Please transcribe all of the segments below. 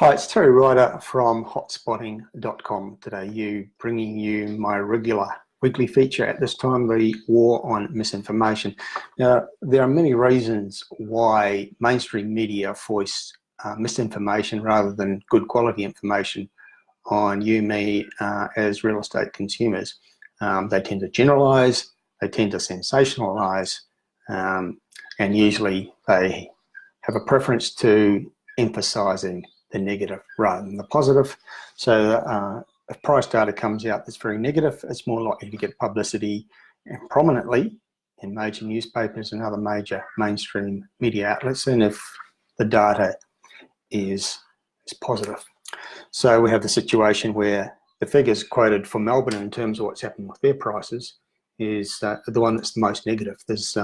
Hi, it's Terry Ryder from hotspotting.com today, bringing you my regular weekly feature at this time, the war on misinformation. Now, there are many reasons why mainstream media foist misinformation rather than good quality information on you, me, as real estate consumers. They tend to generalize, they tend to sensationalize, and usually they have a preference to emphasizing the negative rather than the positive. So if price data comes out that's very negative, it's more likely to get publicity and prominently in major newspapers and other major mainstream media outlets than if the data is positive. So we have the situation where the figures quoted for Melbourne in terms of what's happening with their prices is the one that's the most negative. There's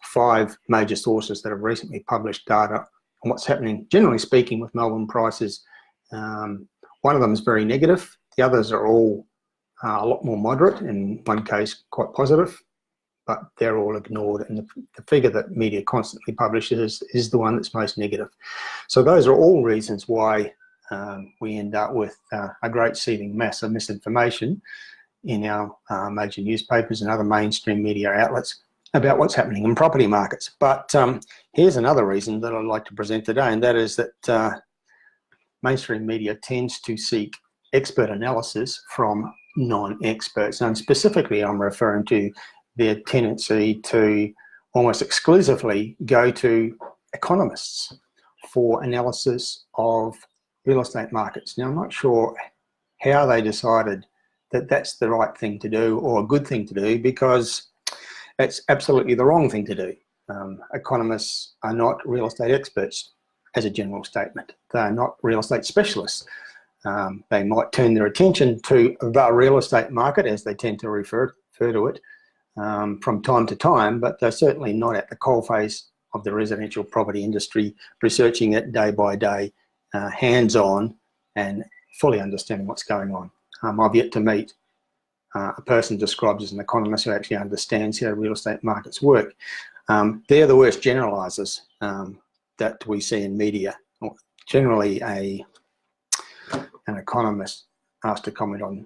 5 major sources that have recently published data on what's happening, generally speaking, with Melbourne prices. One of them is very negative. The others are all a lot more moderate, in one case quite positive, but they're all ignored. And the figure that media constantly publishes is the one that's most negative. So those are all reasons why we end up with a great seething mass of misinformation in our major newspapers and other mainstream media outlets about what's happening in property markets. But here's another reason that I'd like to present today, and that is that mainstream media tends to seek expert analysis from non-experts. And specifically, I'm referring to their tendency to almost exclusively go to economists for analysis of real estate markets. Now, I'm not sure how they decided that that's the right thing to do or a good thing to do, because it's absolutely the wrong thing to do. Economists are not real estate experts as a general statement. They are not real estate specialists. They might turn their attention to the real estate market, as they tend to refer to it, from time to time, but they're certainly not at the coalface of the residential property industry, researching it day by day, hands-on, and fully understanding what's going on. I've yet to meet a person described as an economist who actually understands how real estate markets work. They're the worst generalizers that we see in media. Generally, an economist asked to comment on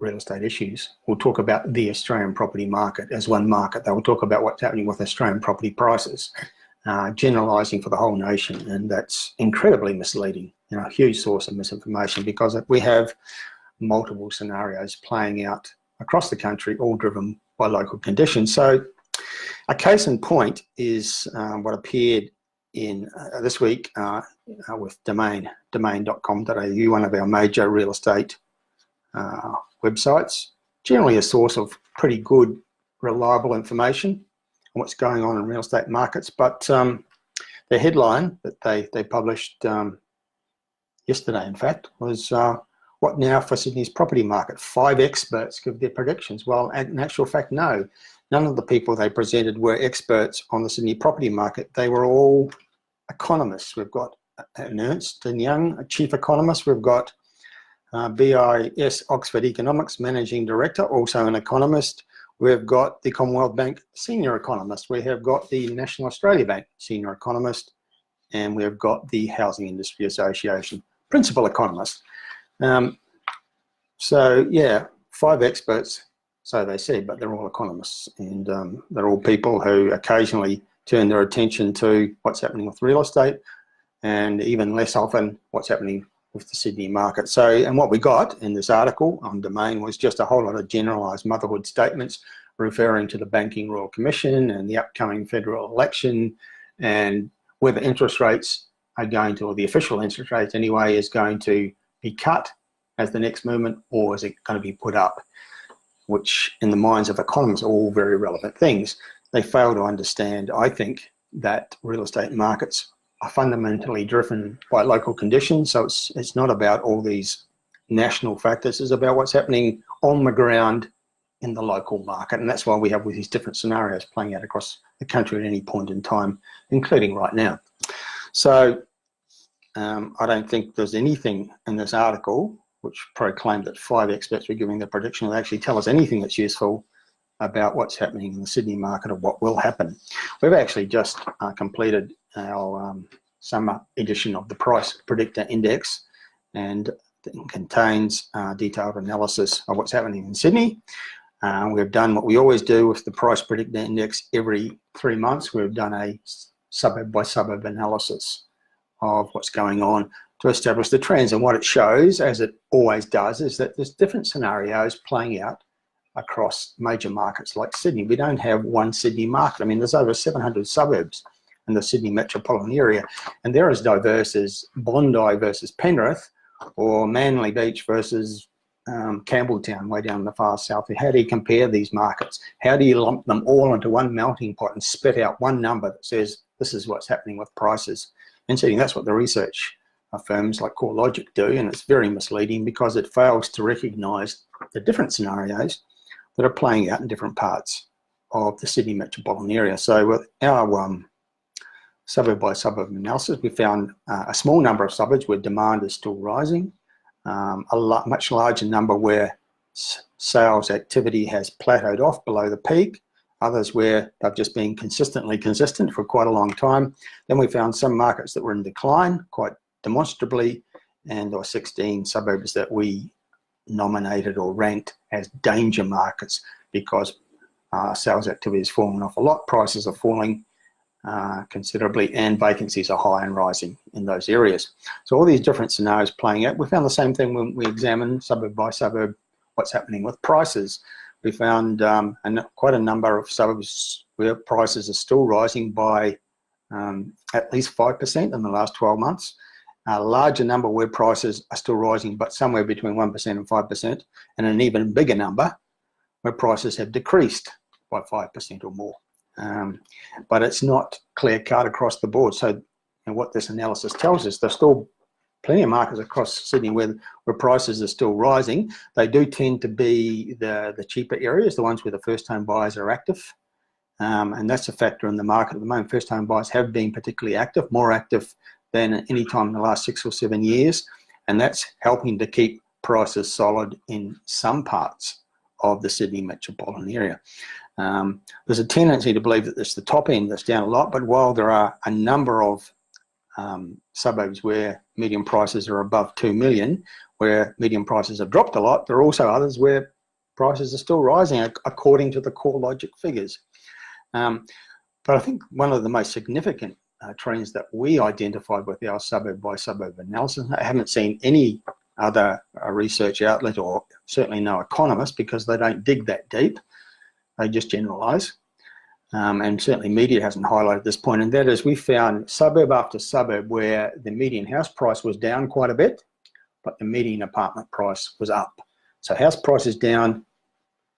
real estate issues will talk about the Australian property market as one market. They will talk about what's happening with Australian property prices, generalizing for the whole nation, and that's incredibly misleading. A huge source of misinformation, because we have multiple scenarios playing out across the country, all driven by local conditions. So a case in point is what appeared in this week with domain.com.au, one of our major real estate websites, generally a source of pretty good, reliable information on what's going on in real estate markets. But the headline that they published yesterday, in fact, was what now for Sydney's property market? 5 experts give their predictions. Well, in actual fact, no. None of the people they presented were experts on the Sydney property market. They were all economists. We've got an Ernst & Young, a chief economist. We've got BIS Oxford Economics Managing Director, also an economist. We've got the Commonwealth Bank Senior Economist. We have got the National Australia Bank Senior Economist. And we've got the Housing Industry Association Principal Economist. So yeah, 5 experts, so they said, but they're all economists, and they're all people who occasionally turn their attention to what's happening with real estate, and even less often what's happening with the Sydney market. So, and what we got in this article on Domain was just a whole lot of generalised motherhood statements referring to the Banking Royal Commission and the upcoming federal election, and whether interest rates are going to, or the official interest rate anyway, is going to be cut as the next movement, or is it going to be put up? Which in the minds of economists are all very relevant things. They fail to understand, I think, that real estate markets are fundamentally driven by local conditions. So it's not about all these national factors, it's about what's happening on the ground in the local market. And that's why we have these different scenarios playing out across the country at any point in time, including right now. So I don't think there's anything in this article which proclaimed that 5 experts were giving their prediction that actually tell us anything that's useful about what's happening in the Sydney market or what will happen. We've actually just completed our some edition of the Price Predictor Index, and it contains detailed analysis of what's happening in Sydney. We've done what we always do with the Price Predictor Index. Every 3 months, we've done a suburb by suburb analysis of what's going on to establish the trends. And what it shows, as it always does, is that there's different scenarios playing out across major markets like Sydney. We don't have one Sydney market. I mean, there's over 700 suburbs in the Sydney metropolitan area, and they're as diverse as Bondi versus Penrith, or Manly Beach versus Campbelltown, way down the far south. How do you compare these markets? How do you lump them all into one melting pot and spit out one number that says this is what's happening with prices? And so that's what the research firms like CoreLogic do, and it's very misleading because it fails to recognise the different scenarios that are playing out in different parts of the Sydney metropolitan area. So with our suburb by suburb analysis, we found a small number of suburbs where demand is still rising, much larger number where sales activity has plateaued off below the peak, others where they've just been consistent for quite a long time. Then we found some markets that were in decline quite demonstrably, and there were 16 suburbs that we nominated or ranked as danger markets because sales activity has fallen off a lot, prices are falling considerably, and vacancies are high and rising in those areas. So all these different scenarios playing out. We found the same thing when we examined suburb by suburb what's happening with prices. We found quite a number of suburbs where prices are still rising by at least 5% in the last 12 months. A larger number where prices are still rising, but somewhere between 1% and 5%, and an even bigger number where prices have decreased by 5% or more. But it's not clear-cut across the board. So what this analysis tells us, there's still plenty of markets across Sydney where prices are still rising. They do tend to be the cheaper areas, the ones where the first-home buyers are active. And that's a factor in the market at the moment. First-home buyers have been particularly active, more active than at any time in the last 6 or 7 years. And that's helping to keep prices solid in some parts of the Sydney metropolitan area. There's a tendency to believe that it's the top end that's down a lot, but while there are a number of suburbs where median prices are above 2 million, where median prices have dropped a lot, there are also others where prices are still rising according to the CoreLogic figures. But I think one of the most significant trends that we identified with our suburb by suburb analysis, I haven't seen any other research outlet, or certainly no economist, because they don't dig that deep. They just generalise, and certainly media hasn't highlighted this point, and that is we found suburb after suburb where the median house price was down quite a bit, but the median apartment price was up. So house prices down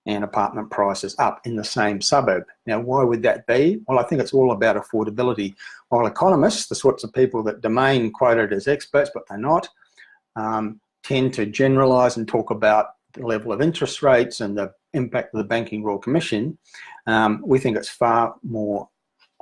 and apartment prices up in the same suburb. Now, why would that be? Well, I think it's all about affordability. While economists, the sorts of people that Domain quoted as experts, but they're not, tend to generalise and talk about the level of interest rates and the impact of the Banking Royal Commission, we think it's far more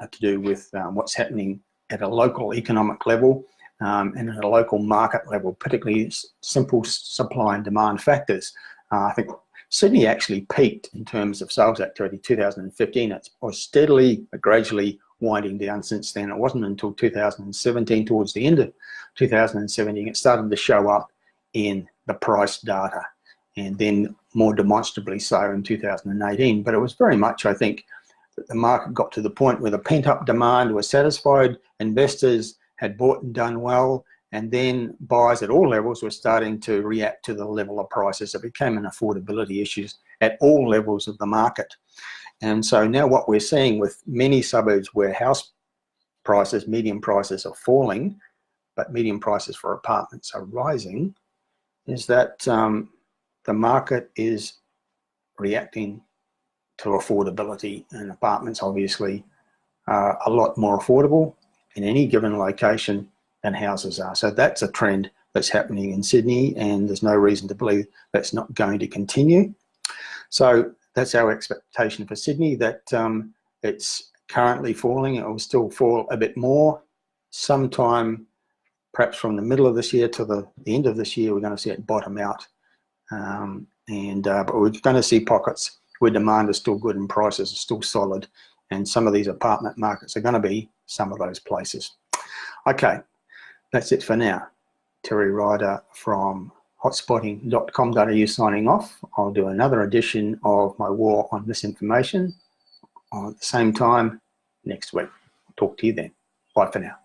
to do with what's happening at a local economic level and at a local market level, particularly simple supply and demand factors. I think Sydney actually peaked in terms of sales activity 2015. It was steadily but gradually winding down since then. It wasn't until 2017, towards the end of 2017, it started to show up in the price data, and then more demonstrably so in 2018. But it was very much, I think, that the market got to the point where the pent-up demand was satisfied, investors had bought and done well, and then buyers at all levels were starting to react to the level of prices. It became an affordability issue at all levels of the market. And so now what we're seeing with many suburbs where house prices, median prices are falling, but median prices for apartments are rising, is that the market is reacting to affordability, and apartments obviously are a lot more affordable in any given location than houses are. So that's a trend that's happening in Sydney, and there's no reason to believe that's not going to continue. So that's our expectation for Sydney, that it's currently falling. It will still fall a bit more sometime, perhaps from the middle of this year to the end of this year. We're going to see it bottom out, but we're going to see pockets where demand is still good and prices are still solid, and some of these apartment markets are going to be some of those places. Okay, that's it for now. Terry Ryder from hotspotting.com.au signing off. I'll do another edition of my War on Misinformation at the same time next week. Talk to you then. Bye for now.